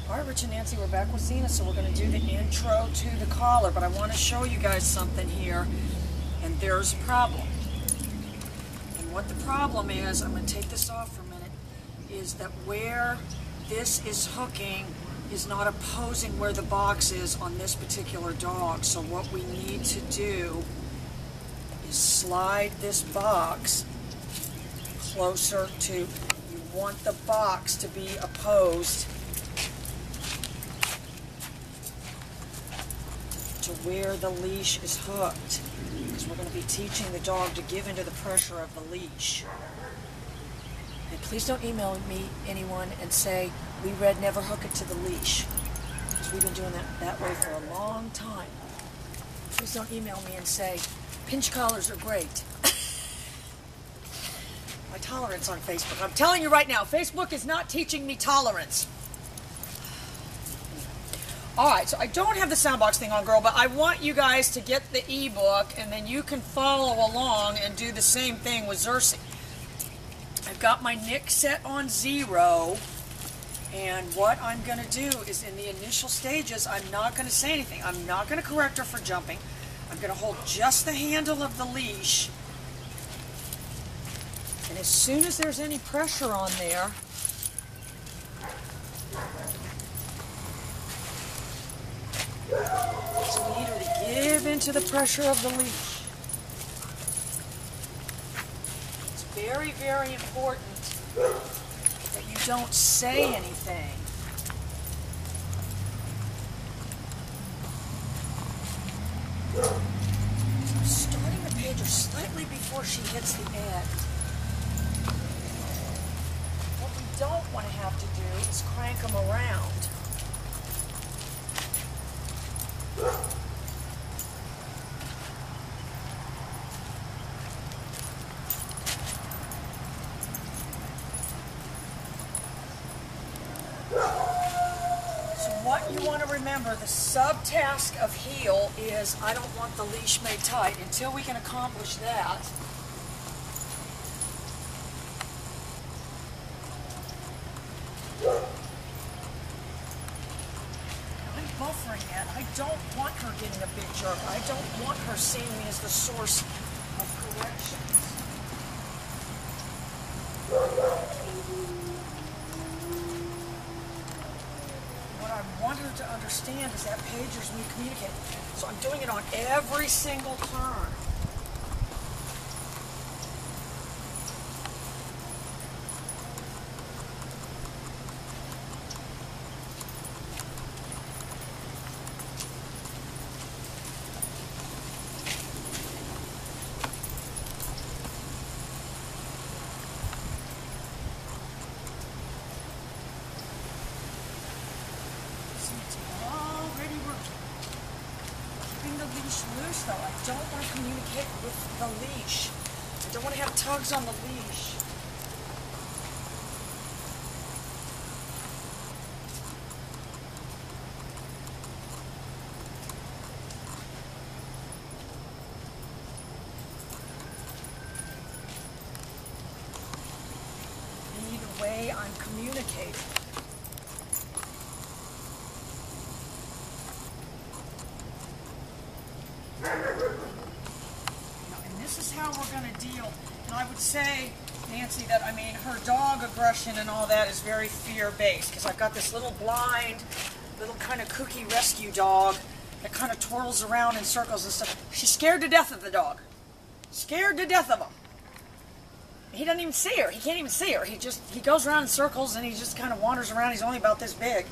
Alright, Rich and Nancy, we're back with Xena, so we're going to do the intro to the collar, but I want to show you guys something here, and there's a problem. And what the problem is, I'm going to take this off for a minute, is that where this is hooking is not opposing where the box is on this particular dog. So what we need to do is slide this box closer to, you want the box to be opposed to where the leash is hooked, because we're going to be teaching the dog to give into the pressure of the leash. And please don't email me, anyone, and say, we read never hook it to the leash, because we've been doing that way for a long time. Please don't email me and say, pinch collars are great. My tolerance on Facebook. I'm telling you right now, Facebook is not teaching me tolerance. Alright, so I don't have the soundbox thing on, girl, but I want you guys to get the ebook, and then you can follow along and do the same thing with Xerxes. I've got my Nick set on 0, and what I'm going to do is in the initial stages, I'm not going to say anything. I'm not going to correct her for jumping. I'm going to hold just the handle of the leash, and as soon as there's any pressure on there, so we need her to give into the pressure of the leash. It's very, very important that you don't say anything. So I'm starting the pager slightly before she hits the end. What we don't want to have to do is crank them around. So what you want to remember, the subtask of heel is I don't want the leash made tight. Until we can accomplish that, I'm buffering it. I don't want her getting a big jerk. I don't want her seeing me as the source of corrections. What I want her to understand is that pagers we communicate. So I'm doing it on every single turn. Loose though. I don't want to communicate with the leash. I don't want to have tugs on the leash. Either way, I'm communicating. And this is how we're going to deal. And I would say, Nancy, that her dog aggression and all that is very fear-based, because I've got this little blind, little kind of kooky rescue dog that kind of twirls around in circles and stuff. She's scared to death of the dog. Scared to death of him. He doesn't even see her. He can't even see her. He goes around in circles and he just kind of wanders around. He's only about this big.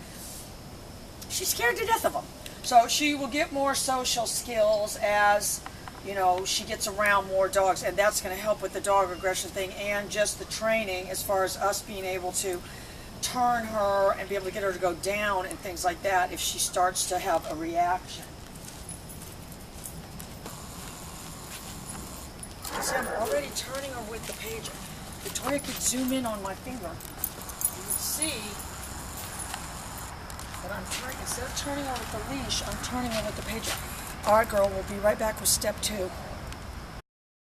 She's scared to death of him. So she will get more social skills as, she gets around more dogs, and that's going to help with the dog aggression thing and just the training as far as us being able to turn her and be able to get her to go down and things like that if she starts to have a reaction. See, I'm already turning her with the pager. Victoria could zoom in on my finger. You can see that I'm turning, instead of turning her with the leash, I'm turning her with the pager. All right, girl, we'll be right back with step 2.